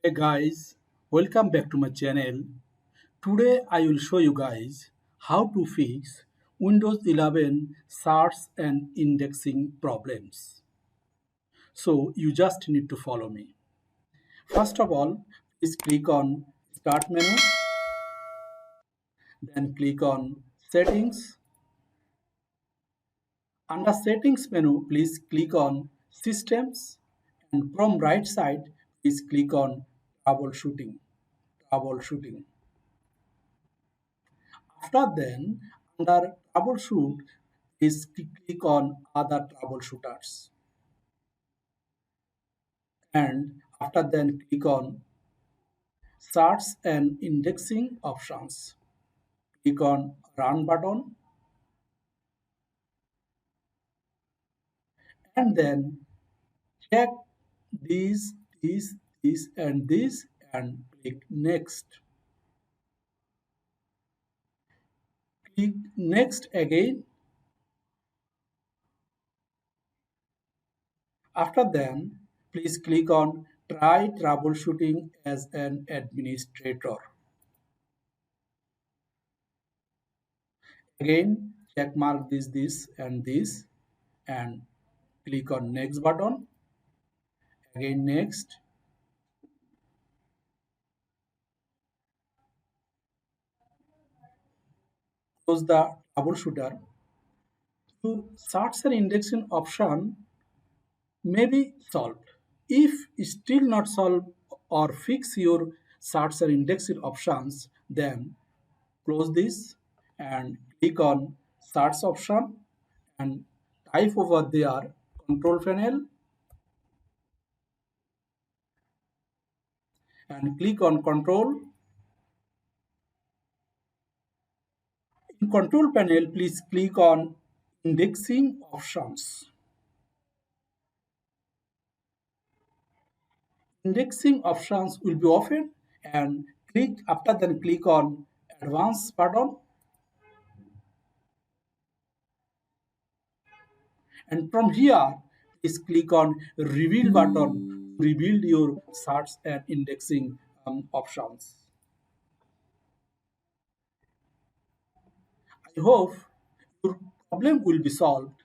Hey guys, welcome back to my channel. Today I will show you guys how to fix Windows 11 search and indexing problems. So you just need to follow me. First of all, please click on Start menu, then click on Settings. Under Settings menu, please click on Systems, and from right side, please click on Troubleshooting. Troubleshooting. After then, under troubleshoot, is click on other troubleshooters. And after then click on search and indexing options. Click on run button and then check these, this and this and click next. Click next again. After then, please click on try troubleshooting as an administrator. Again, check mark this and this and click on next button. Again next. Close the troubleshooter. So search and indexing option may be solved. If still not solved or fix your search and indexing options, then close this and click on search option and type over there control panel and click on control. In control panel, please click on indexing options. Indexing options will be open and click on advanced button and from here please click on reveal button to reveal your search and indexing options. I hope your problem will be solved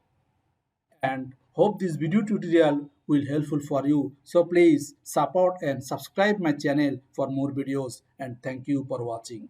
and hope this video tutorial will helpful for you. So please support and subscribe my channel for more videos and thank you for watching.